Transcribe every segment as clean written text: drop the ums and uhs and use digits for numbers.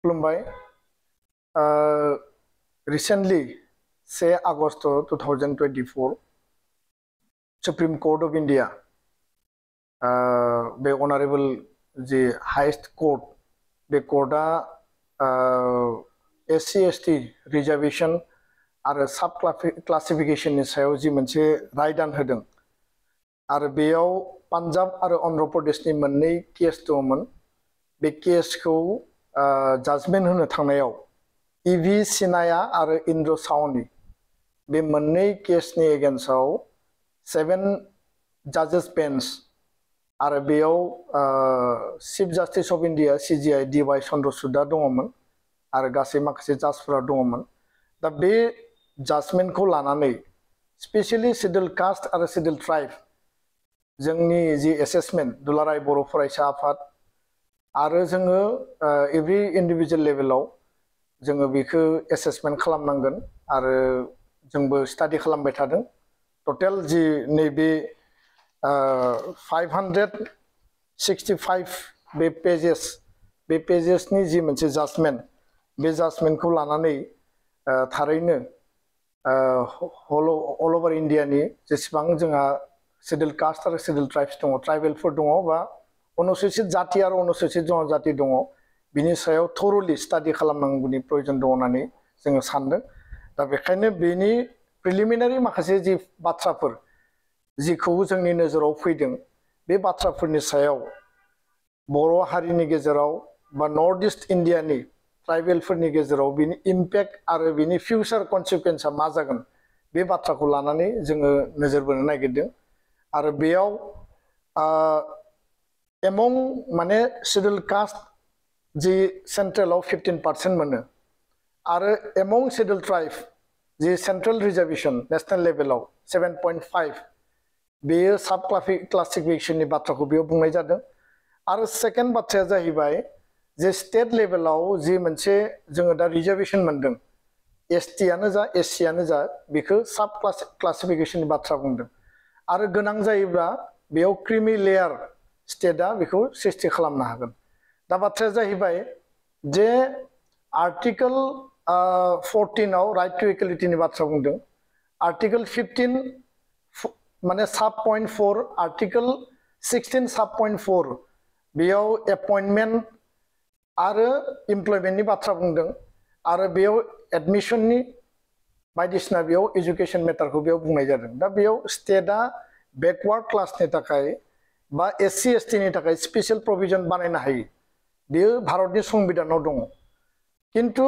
खुलुमबाय recently say August 2024 Supreme Court of India the honorable the highest court the court SC ST reservation आरो सब classification नि सायाव जि मोनसे राय दान होदों आरो बेयाव पान्जाब आरो अन्ध्र प्रदेशनि मोननै केस दंमोन बे केसखौ जाजमेन्ट होनो थांनायाव इभि सिनाया आरो इन्द्र सावनि बे मोननै केसनि एगेन्स्टआव 7 जजेस बेन्च आरो बेयाव chief justice of India CJI DY चन्द्रचूडा दङमोन आरो गासै माखासे जाजफोरा दङमोन दा बे जाजमेन्टखौ लानानै स्पेशली शेड्यूल कास्ट आरो शेड्यूल ट्राइब जोंनि जि एसेसमेन्ट दुलाराय बर' फरायसा आफाद आरो जोङो एभरि इन्डिविजुअल लेभेलाव जोङो बेखौ एसेसमेन्ट खालामनांगोन आरो जोंबो स्टाडि खालामबाय थादों टोटेल जि नैबे 565 बे पेजेसनि जि मोनसे जाजमेन्ट बे जाजमेन्टखौ लानानै थारैनो अल ओभार इन्डियानि जेसेबां जोंहा शेड्यूल कास्ट आरो शेड्यूल ट्राइब्स दङ ट्राइबेलफोर दङ बा अनुसूचित जाति आरो अनुसूचित जनजाति दङ बिनि सायाव थरलि स्टाडि खालामनांगौनि प्रयोजन दङ होननानै जोङो सानदों दा बेखायनो बेनि प्रिलिमिनारि माखासे जि बाथ्राफोर जिखौ जोंनि नोजोराव फैदों बे बाथ्राफोरनि सायाव बर' हारिनि गेजेराव बा नर्थ ईस्ट इन्डियानि ट्राइबेलफोरनि गेजेराव बिनि इम्पेक्ट आरो बिनि फिउचार कन्सिक्वेन्सआ मा जागोन बे बाथ्राखौ लानानै जोङो नोजोर बोनो नागिरदों आरो बेयाव एमंग माने शेड्यूल कास्ट जि सेन्ट्रेलाव 15% मोनो आरो एमंग शेड्यूल ट्राइब जि सेंट्रल रिजर्वेशन नेशनल लेवलाव 7.5 बेयो सब क्लासिफिकेशननि बाथ्राखौ बेयाव बुंनाय जादों आरो सेकेन्ड बाथ्राया जाहैबाय जे स्टेट लेवलाव जि मोनसे जोङो दा रिजर्वेशन मोनदों ST आनो जा SC आनो जा बेखौ सब क्लासिफिकेशननि बाथ्रा बुंदों आरो गोनां जायोब्ला बेयाव क्रिमि लेयार स्टेटआ बेखौ सृष्टि खालामनो हागोन दा बाथ्राया जाहैबाय जे आर्टिकल 14 आव राइट टू इक्वालिटीनि बाथ्रा बुंदों आर्टिकल 15 माने सब पॉइंट 4 आर्टिकल 16 सब पॉइंट 4 बेयाव अपॉइंटमेंट आरो एमप्लयमेन्टनि बाथ्रा बुंदों आरो बेयाव एडमिशननि बायदिसिना बेयाव एजुकेशन मेटारखौ बेयाव बुंनाय जादों दा बेयाव स्टेटआ बैकवार्ड क्लासनि थाखाय बा SC ST नि थाखाय स्पेशल प्रोविजन बानायनो हायो बेयो भारतनि संबिधानाव दङ किन्तु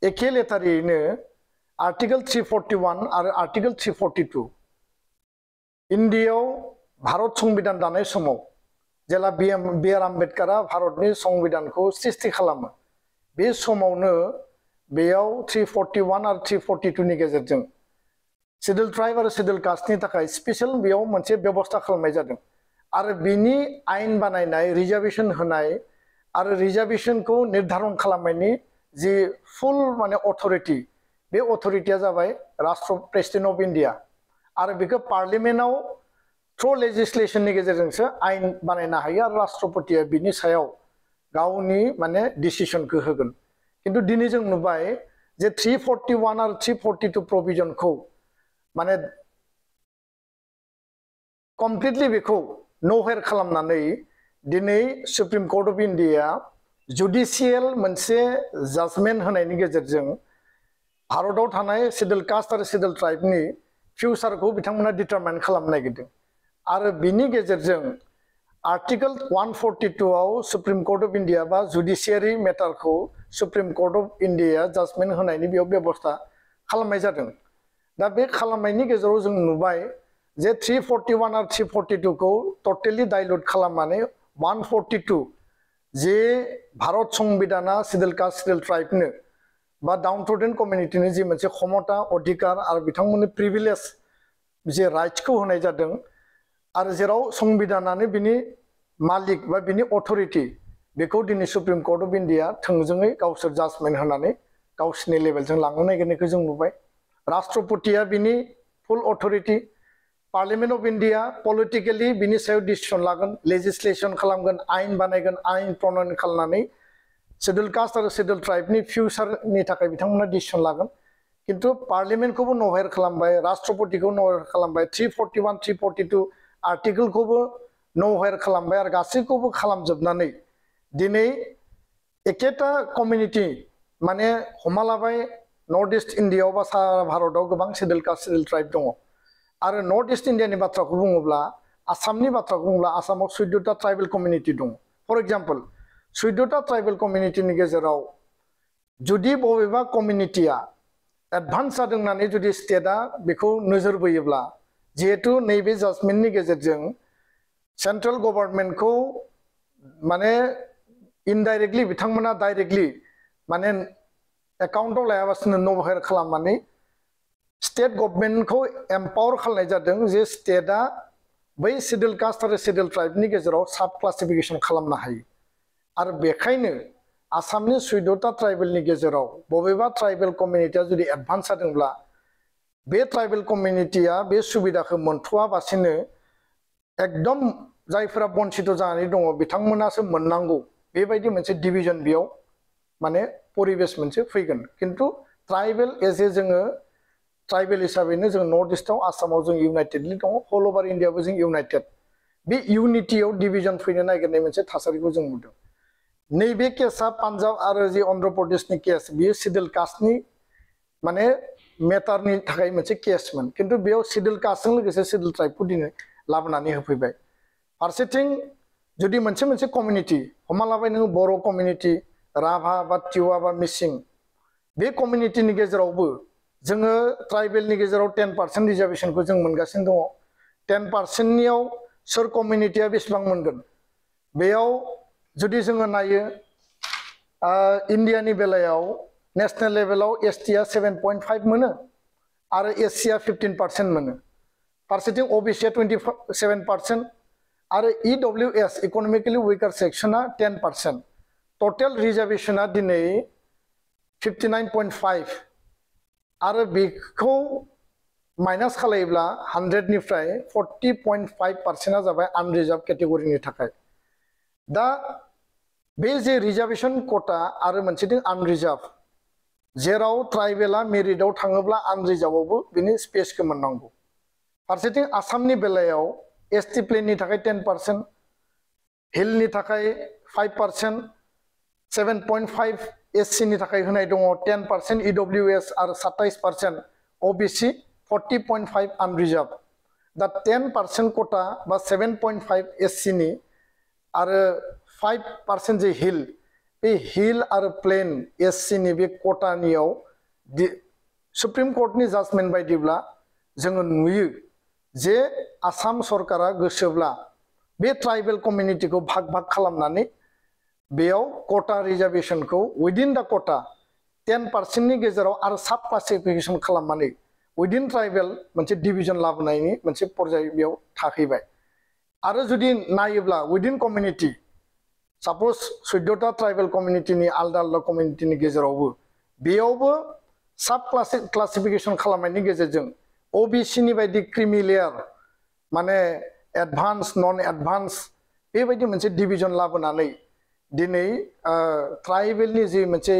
एखे लेटारैनो आर्टिकल 341 आरो आर्टिकल 342 इन्डियायाव भारत संबिधान दानाय समाव जेला BR आम्बेडकारा भारतनि संबिधानखौ सृष्टि खालामो बे समावनो बेयाव 341 आरो 342 नि गेजेरजों शेड्यूल ट्राइब आरो शेड्यूल कास्टनि थाखाय स्पेशल बेयाव मोनसे व्यवस्था खालामनाय जादों आरो बिनि आइन बानायनाय रिजर्वेशन होनाय आरो रिजर्वेशनखौ निर्धारण खालामनायनि जि फुल माने अथॉरिटी बे अथॉरिटीया जाबाय राष्ट्र प्रेसिडेंट अफ इंडिया आरो बेखौ पार्लियामेन्टआव थ्रू लेजिस्लेशननि गेजेरजोंसो आइन बानायनो हायो आरो राष्ट्रपतिया बिनि सायाव गावनि माने डिसिजनखौ होगोन किन्तु दिनै जों नुबाय जे 341 आरो 342 प्रोविजनखौ माने कमप्लिटली बेखौ नोहेर खालामनानै दिनै supreme court of India judicial मोनसे जाजमेन्ट होनायनि गेजेरजों भारताव थानाय शेड्यूल कास्ट आरो शेड्यूल ट्राइबनि फिउचारखौ बिथांमोना डिटारमाइन खालामनो नागिरदों आरो बिनि गेजेरजों आर्टिकल 142 आव सुप्रीम कोर्ट अफ इंडिया बा जुडिशियारि मेटारखौ सुप्रीम कोर्ट अफ इंडिया जाजमेन्ट होनायनि बेयाव व्यवस्था खालामनाय जादों दा बे खालामनायनि गेजेराव जों नुबाय जे 341 आरो 342 खौ टोटली डाइल्यूट खालामनानै 142 जे भारत संविधाना शेड्यूल कास्ट शेड्यूल ट्राइबनो बा डाउनट्रोडन कम्युनिटीनि जि मोनसे क्षमता अधिकार आरो बिथांमोननि प्रिभिलेज जे राइट्सखौ होनाय जादों आरो जेराव संविधानानो बिनि मालिक बा बिनि अथॉरिटी बेखौ दिनै सुप्रीम कोर्ट अफ इंडिया थोंजोङै गावसोर जाजमेन्ट होनानै गावसिनि लेभेलजों लांनो नागिरनायखौ जों नुबाय राष्ट्रपतिया बिनि फुल अथॉरिटी पार्लियामेंट अफ इंडिया पलिटिकली बिनि सायाव डिसिजन लागोन लेजिस्लेशन खालामगोन आइन बानायगोन आइन प्रनयन खालामनानै शेड्यूल कास्ट आरो शेड्यूल ट्राइबनि फिउचारनि थाखाय बिथांमोना डिसिसन लागोन किन्तु पार्लियामेन्टखौबो नहेर खालामबाय राष्ट्रपतिखौ नहेर खालामबाय 341 342 आर्टिकलखौबो नहेर खालामबाय आरो गासैखौबो खालामजोबनानै दिनै एकेटा कमिउनिटि माने हमना लाबाय नर्थ इस्ट इन्डियायाव बा सारा भारताव गोबां शेड्यूल कास्ट शेड्यूल ट्राइब दङ आरो नर्थ इस्ट इन्डियानि बाथ्राखौ बुङोब्ला आसामनि बाथ्राखौ बुङोब्ला आसामाव 14टा ट्राइबेल कमिउनिटि दङ फर एग्जाम्पल 14टा ट्राइबेल कमिउनिटिनि गेजेराव जुदि बबेबा कमिउनिटिया एडभान्स जादों होननानै जुदि स्टेटआ बेखौ नोजोर बोयोब्ला जिहेतु नैबे जाजमेन्टनि गेजेरजों सेन्ट्रेल गभर्नमेन्टखौ माने इनडाइरेक्टलि बिथांमोना डाइरेक्टलि माने एकाउन्टआव लायाबासिनो नहेर खालामनानै स्टेट गभर्नमेन्टखौ एम्पावर खालामनाय जादों जे स्टेटआ बै शेड्यूल कास्ट आरो शेड्यूल ट्राइबनि गेजेराव साब क्लासिफिकेशन खालामनो हायो आरो बेखायनो आसामनि 14टा ट्राइबेलनि गेजेराव बबेबा ट्राइबेल कमिउनिटिया जुदि एडभान्स जादोंब्ला बे ट्राइबेल कमिउनिटिया बे सुबिदाखौ मोनथ'आबासिनो एकदम जायफोरा बन्चित जानानै दङ बिथांमोनासो मोननांगौ बेबायदि मोनसे डिभिजन बेयाव माने परिबेस मोनसे फैगोन किन्तु ट्राइबेल एज ए जोङो ट्राइबेल हिसाबैनो जों नर्थ इस्टआव आसामाव जों इउनाइटेडलि दङ होल ओभार इन्डियाबो जों इउनाइटेड बे इउनिटियाव डिभिजन फैनो नागिरनाय मोनसे थासारिखौ जों नुदों नैबे केसा पान्जाब आरो जि अन्ध्र प्रदेशनि केस बियो शेड्यूल कास्टनि माने मेटारनि थाखाय मोनसे केसमोन किन्तु बेयाव शेड्यूल कास्टजों लोगोसे शेड्यूल ट्राइबखौ दिनै लाबोनानै होफैबाय फारसेथिं जुदि मोनसे कमिउनिटि हमना लाबाय नों बर' कमिउनिटि राभा बा टिवा बा मिसिं बे कमिउनिटिनि गेजेरावबो जोङो ट्राइबेलनि गेजेराव 10% रिजार्वेशनखौ जों मोनगासिनो दङ 10%नियाव सोर कमिउनिटिया बेसेबां मोनगोन बेयाव जुदि जोङो नायो इन्डियानि बेलायाव नेशनेल लेभेलाव एसटिया 7.5 मोनो आरो एससिया 15% मोनो फारसेथिं ओबिसिया 27% आरो ईडब्लिउएस इकोनॉमिकली वीकर सेक्शना 10% टोटल रिजर्वेशना दिनै 59.5 आरो बेखौ माइनास खालायोब्ला 100 निफ्राय 40.5% जाबाय आनरिजार्व केटेगरिनि थाखाय दा बे जे रिजर्वेशन कोटा आरो मोनसेथिं आनरिजार्व जेराव ट्राइबेला मेरिटआव थाङोब्ला आनरिजार्वआवबो बिनि स्पेसखौ मोननांगौ फारसेथिं आसामनि बेलायाव एसटि प्लेननि थाखाय 10% हिलनि थाखाय 5% 7.5 एससिनि थाखाय होनाय दङ 10% ईडब्लिउएस आरो 27% ओबिसि 40.5 आनरिजार्व दा 10% कोटा बा 7.5 एससिनि आरो 5% जे हिल बे हिल आरो प्लेन एससिनि बे कोटानियाव सुप्रीम कोर्टनि जाजमेन्ट बायदिब्ला जोङो नुयो जे आसाम सरकारा गोसोब्ला बे ट्राइबेल कमिउनिटिखौ भाग खालामनानै बेयाव कोटा रिजर्वेशनखौ विदिन द कोटा 10% नि गेजेराव आरो साब क्लासिफिकेशन खालामनानै विदिन ट्राइबेल मोनसे डिभिजन लाबोनायनि मोनसे पर्याय बेयाव थाहैबाय आरो जुदि नायोब्ला विदिन कमिउनिटि सपोज 14टा ट्राइबेल कमिउनिटिनि आलदा कमिउनिटिनि गेजेरावबो बेयावबो साब क्लासिफिकेशन खालामनायनि गेजेरजों ओबिसिनि बायदि क्रिमि लेयार माने एडभान्स नन एडभान्स बेबायदि मोनसे डिभिजन लाबोनानै दिनै ट्राइबेलनि जि मोनसे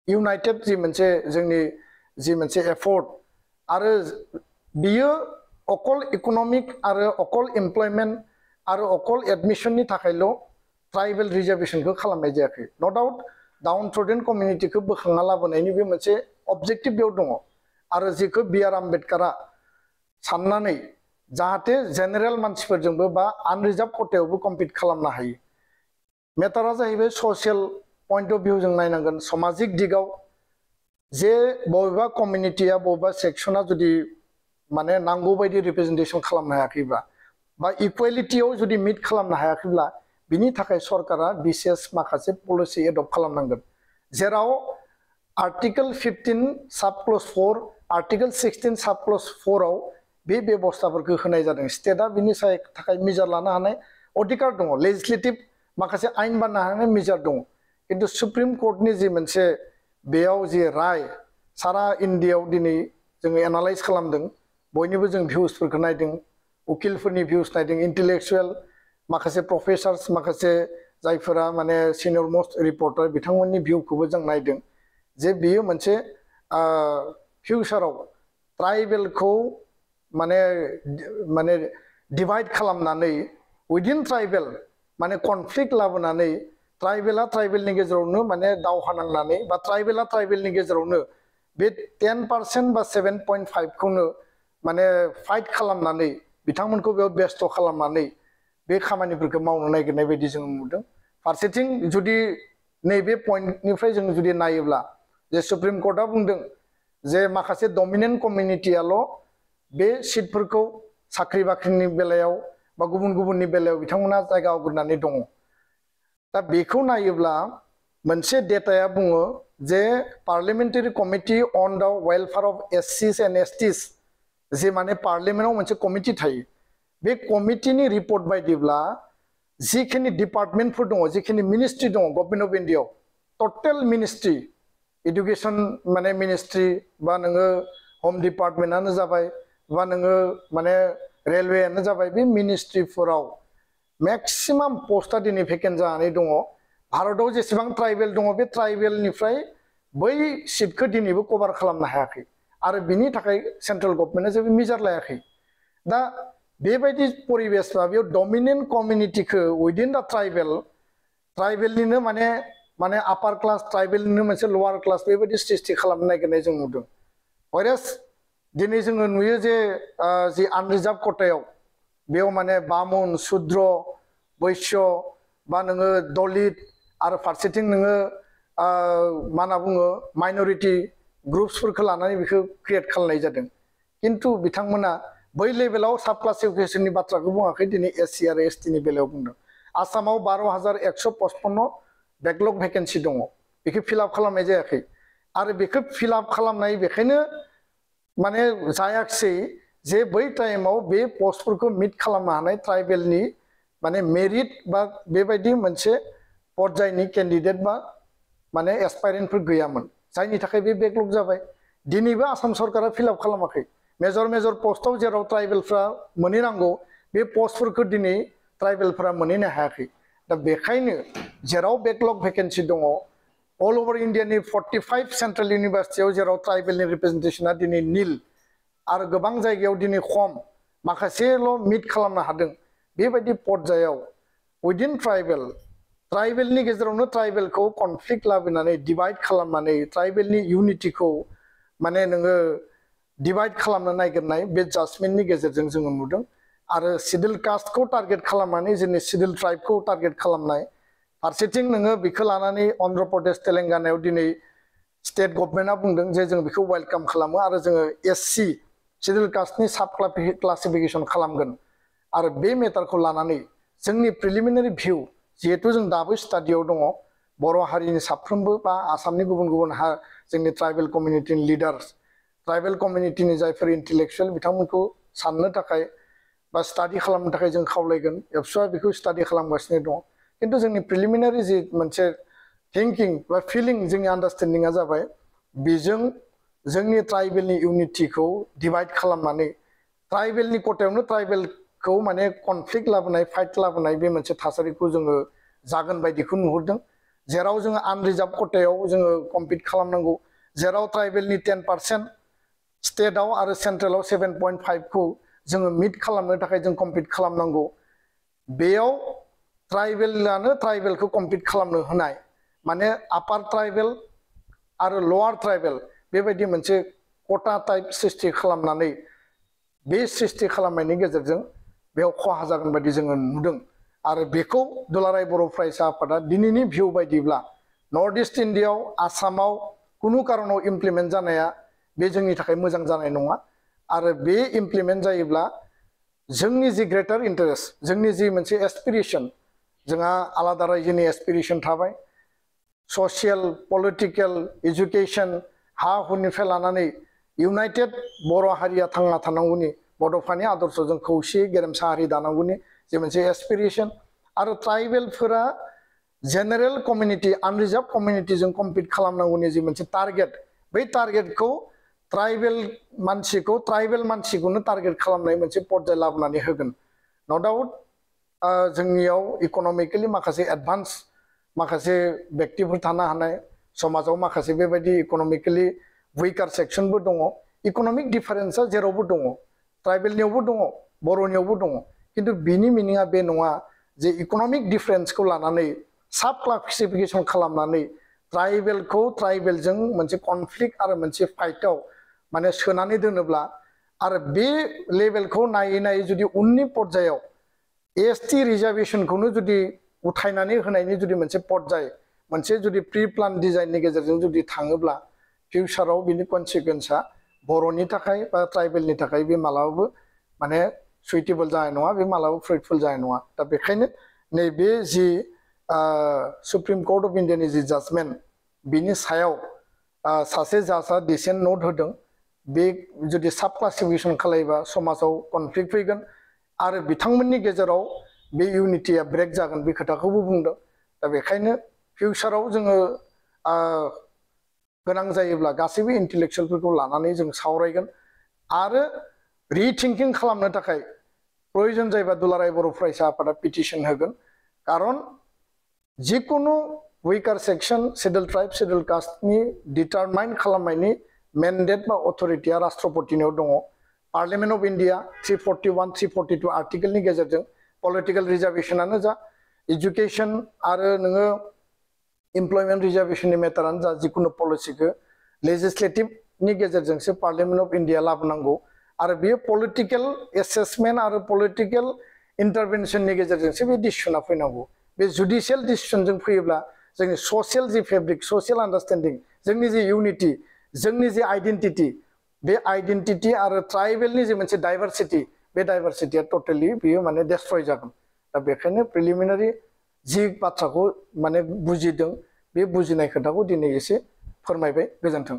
इउनाइटेड जि मोनसे जोंनि जि मोनसे एफर्ट आरो बियो अकल इकोनॉमिक आरो अकल एमप्लयमेन्ट आरो अकल एडमिशननि थाखायल' ट्राइबेल रिजर्वेशनखौ खालामनाय जायाखै नो डाउट डाउन ट्रोडन कमिउनिटिखौ बोखांना लाबोनायनि बे मोनसे अबजेक्टिभ बेयाव दङ आरो जिखौ बिआर आम्बेडकारा साननानै जाहाथे जेनेरेल मानसिफोरजोंबो बा आनरिजार्व कोटायावबो कम्पिट खालामनो हायो मेटारा जाहैबाय ससियेल पॉइंट अफ व्यू जों नायनांगोन सामाजिक दिगाव जे बबेबा कमिउनिटिया बबेबा सेक्शना जुदि माने नांगौ बायदि रिप्रेजेन्टेशन खालामनो हायाखैब्ला बा इक्वेलिटियाव जुदि मिट खालामनो हायाखैब्ला बिनि थाखाय सरकारा बिसेस माखासे पलिसि एडप्ट खालामनांगोन जेराव आर्टिकल 15 सब क्लज 4 आर्टिकल 16 सब क्लज 4 आव बे बेबस्थाफोरखौ होनाय जादों स्टेटआ बिनि थाखाय मेजार लानो हानाय अधिकार दङ लेजिस्लेटिभ माखासे आइन बानायनो हानाय मेजार दङ किन्तु सुप्रीम कोर्टनि जि मोनसे बेयाव जि राय सारा इन्डियायाव दिनै जोङो एनालाइज खालामदों बयनिबो जों भिउसफोरखौ नायदों उकिलफोरनि भिउस नायदों इन्टेलेक्चुएल माखासे प्रफेसार्स माखासे जायफोरा माने सिनियर मोस्ट रिपर्टार बिथांमोननि भिउखौबो जों नायदों जे बियो मोनसे फिउचाराव ट्राइबेलखौ माने माने डिवाइड खालामनानै उइदिन ट्राइबेल माने कनफ्लिक्ट लाबोनानै ट्राइबेला ट्राइबेलनि गेजेरावनो माने दावहा नांनानै बा ट्राइबेला ट्राइबेलनि गेजेरावनो बे 10% बा 7.5 खौनो माने फाइट खालामनानै बिथांमोनखौ बेयाव बेस्थ खालामनानै बे खामानिफोरखौ मावनो नागिरनाय बायदि जों नुदों फारसेथिं जुदि नैबे पइन्टनिफ्राय जों जुदि नायोब्ला जे सुप्रिम कर्टआ बुंदों जे माखासे डमिनेन्ट कमिउनिटियाल बे सिटफोरखौ साख्रि बाख्रिनि बेलायाव बा गुबुन गुबुननि बेलायाव बिथांमोना जायगा आवग्रिनानै दङ दा बेखौ नायोब्ला मोनसे डेटाया बुङो जे parliamentary committee on the welfare of एससीज एन्ड एसटीज जे माने पार्लियामेन्टआव मोनसे कमिटि थायो बे कमिटिनि रिपर्ट बायदिब्ला जिखिनि डिपार्टमेन्टफोर दङ जिखिनि मिनिस्ट्रि दङ गभर्नमेन्ट अफ इन्डियायाव टटेल मिनिस्ट्रि एडुकेशन माने मिनिस्ट्रि बा नोङो होम डिपार्टमेन्टआनो जाबाय बा नोङो माने रेलवेआनो जाबाय बे मिनिस्ट्रिफोराव मैक्सिमाम पोस्टा दिनै भेकेन्ट जानानै दङ भारतआव जेसेबां ट्राइबेल दङ बे ट्राइबेलनिफ्राय बै सिटखौ दिनैबो कभार खालामनो हायाखै आरो बिनि थाखाय सेन्ट्रेल गभर्नमेन्टआ जेबो मेजार लायाखै दा बेबायदि परिबेसबा बेयाव डमिनेन्ट कमिउनिटिखौ उइदिन द ट्राइबेलनिनो माने माने आपार क्लास ट्राइबेलनिनो मोनसे लवार क्लास बेबायदि सृष्टि खालामनो नागिरनाय जों नुदों वाइरास दिनै जोङो नुयो जे जि आनरिजार्भ खथायाव बेयाव माने बामुन शूद्र बैश्य बा नोङो दलित आरो फारसेथिं नोङो मा होनना बुङो माइनरिटि ग्रुप्सफोरखौ लानानै बेखौ क्रिएट खालामनाय जादों किन्तु बिथांमोना बै लेभेलाव साब क्लासिफिकेशननि बाथ्राखौ बुङाखै दिनै एससि आरो एसटिनि बेलायाव बुंदों आसामाव 12,155 बेकलग भेकेन्सि दङ बेखौ फिलआप खालामनाय जायाखै आरो बेखौ फिलआप खालामनाय बेखायनो माने जायाखसै जे बै टाइमाव बे पोस्टफोरखौ मिट खालामनो हानाय ट्राइबेलनि माने मेरिट बा बेबायदि मोनसे पर्यायनि केन्डिडेट बा माने एसपायरेन्टफोर गैयामोन जायनि थाखाय बे बेकलग जाबाय दिनैबो आसाम सरकारा फिलआप खालामाखै मेजर पोस्टआव जेराव ट्राइबेलफ्रा मोनहैनांगौ बे पोस्टफोरखौ दिनै ट्राइबेलफ्रा मोनहैनो हायाखै दा बेखायनो जेराव बेकलग भेकेन्सि दङ अल ओवर इन्डियानि 45 सेन्ट्रेल इउनिभार्सिटियाव जेराव ट्राइबेलनि रिप्रेजेन्टेसना दिनै नील आरो गोबां जायगायाव दिनै खम माखासेल मिट खालामनो हादों बेबायदि पर्यायाव उइदिन ट्राइबेलनि गेजेरावनो ट्राइबेलखौ कनफ्लिक्ट लाबोनानै डिवाइड खालामनानै ट्राइबेलनि इउनिटिखौ माने नोङो डिवाइड खालामनो नागिरनाय बे जाजमेन्टनि गेजेरजों जोङो नुदों आरो सिडिउल कास्टखौ टार्गेट खालामनानै जोंनि सिडिउल ट्राइबखौ टार्गेट खालामनाय फारसेथिं नोङो बेखौ लानानै अन्ध्र प्रदेश तेलेंगानायाव दिनै स्टेट गभर्नमेन्टआ बुंदों जे जों बेखौ वेलकाम खालामो आरो जोङो एससि सिडिउल कास्टनि साब क्लासिफिकेशन खालामगोन आरो बे मेटारखौ लानानै जोंनि प्रिलिमिनारि भिउ जिहेतु जों दाबो स्टाडियाव दङ बर' हारिनि साफ्रोमबो बा आसामनि गुबुन गुबुन जोंनि ट्राइबेल कमिउनिटिनि लिडार्स ट्राइबेल कमिउनिटिनि जायफोर इन्टेलेक्चुवेल बिथांमोनखौ साननो थाखाय बा स्टाडि खालामनो थाखाय जों खावलायगोन एबसुआ बेखौ स्टाडि खालामगासिनो दङ किन्तु जोंनि प्रिलिमिनारि जि मोनसे थिंकिं बा फिलिं जोंनि आन्डारस्टेन्डिंआ जाबाय बेजों जोंनि ट्राइबेलनि इउनिटिखौ डिवाइड खालामनानै ट्राइबेलनि खथायावनो ट्राइबेलखौ माने कनफ्लिक्ट लाबोनाय फाइट लाबोनाय बे मोनसे थासारिखौ जोङो जागोन बायदिखौ नुहुरदों जेराव जोङो आनरिजार्भ खथायाव जोङो कम्पिट खालामनांगौ जेराव ट्राइबेलनि 10% स्टेटआव आरो सेन्ट्रेलाव 7.5 खौ जोङो मिट खालामनो थाखाय जों कम्पिट खालामनांगौ बेयाव ट्राइबेलानो ट्राइबेलखौ कम्पिट खालामनो होनाय माने आपार ट्राइबेल आरो लवार ट्राइबेल बेबायदि मोनसे कोटा टाइप सृष्टि खालामनानै बे सृष्टि खालामनायनि गेजेरजों बेयाव खहा जागोन बायदि जोङो नुदों आरो बेखौ दुलाराय बर' फरायसा आफादा दिनैनि भिउ बायदिब्ला नर्थ इस्ट इन्डियायाव आसामाव कुनु कारनाव इमप्लिमेन्ट जानाया बे जोंनि थाखाय मोजां जानाय नङा आरो बे इमप्लिमेन्ट जायोब्ला जोंनि जि ग्रेटार इन्टारेस्ट जोंनि जि मोनसे एसपिरेशन जोंहा आलादा रायजोनि एसपिरेशन थाबाय ससियेल पलिटिकेल एजुकेशन हा हुनिफ्राय लानानै इउनाइटेड बर' हारिया थांना थानांगौनि बड'फानि आदर्शजों खौसेयै गेरेमसा हारि दानांगौनि जे मोनसे एसपिरेशन आरो ट्राइबेलफोरा जेनेरेल कमिउनिटि आनरिजार्भ कमिउनिटिजों कम्पिट खालामनांगौनि जि मोनसे टारगेट बै टारगेटखौ ट्राइबेल मानसिखौनो टारगेट खालामनाय मोनसे पर्याय लाबोनानै होगोन नो डाउट जोंनियाव इक'नमिकेलि माखासे एडभान्स माखासे व्यक्तिफोर थानो हानाय समाजाव माखासे बेबायदि इक'नमिकेलि उइकार सेक्सनबो दङ इक'नमिक डिफारेन्सआ जेरावबो दङ ट्राइबेलनियावबो दङ बर'नियावबो दङ खिन्थु बिनि मिनिङा बे नङा जे इक'नमिक डिफारेन्सखौ लानानै साब क्लासिफिकेसन खालामनानै ट्राइबेलखौ ट्राइबेलजों मोनसे कनफ्लिक्ट आरो मोनसे फाइटआव माने सोनानै दोनोब्ला आरो बे लेभेलखौ नायै नायै जुदि उननि पर्यायाव एसटि रिजार्भेसनखौनो जुदि उथायनानै होनायनि जुदि मोनसे पर्याय मोनसे जुदि प्रि प्लान डिजाइननि गेजेरजों जुदि थाङोब्ला फिउचाराव बिनि कनसिकुवेन्सआ बर'नि थाखाय बा ट्राइबेलनि थाखाय बे मालाबाबो माने सुइटेबल जानाय नङा बे मालाबाबो फ्रुइटफुल जानाय नङा दा बेखायनो नैबे जि सुप्रिम कर्ट अफ इन्डियानि जि जाजमेन्ट बिनि सायाव सासे जाजआ डिसेन्ट नोट होदों बे जुदि साब क्लासिफिकेसन खालायोबा समाजाव कनफ्लिक्ट फैगोन आरो बिथांमोननि गेजेराव बे इउनिटिया ब्रेक जागोन बे खोथाखौबो बुंदों दा बेखायनो फिउचाराव जोङो गोनां जायोब्ला गासैबो इन्टेलेक्सुयेलफोरखौ लानानै जों सावरायगोन आरो रिथिंकिं खालामनो थाखाय प्रयोजन जायोबा दुलाराय बर' फरायसा आफादा पिटिसन होगोन खारन जिकुनु उइकार सेक्सन शेड्युल ट्राइब शेड्युल कास्टनि डिटारमाइन खालामनायनि मेन्डेट बा अथरिटिया राष्ट्रपतिनियाव दङ पार्लियामेन्ट अफ इन्डिया 341 342 आर्टिकेलनि गेजेरजों पलिटिकल रिजार्भेसनानो जा एजुकेशन आरो नोङो एमप्लयमेन्ट रिजार्भेसननि मेटारानो जा जिकुनु पलिसिखौ लेजिस्लेटिभनि गेजेरजोंसो पार्लियामेन्ट अफ इन्डिया लाबोनांगौ आरो बेयो पलिटिकल एसेसमेन्ट आरो पलिटिकल इन्टारभेनसननि गेजेरजोंसो बे डिसिसना फैनांगौ बे जुडिशियेल डिसिसनजों फैयोब्ला जोंनि ससियेल जि फेब्रिक ससियेल आन्डारस्टेन्डिं जोंनि जि इउनिटि जोंनि जि आइडेन्टिटि बे आइडेन्टिटि आरो ट्राइबेलनि जि मोनसे डाइभारसिटि बे डाइभारसिटिया टटेलि बियो माने डेस्ट्रय जागोन दा बेखायनो प्रिलिमिनारि जि बाथ्राखौ माने बुजिदों बे बुजिनाय खोथाखौ दिनै एसे फोरमायबाय गोजोन्थों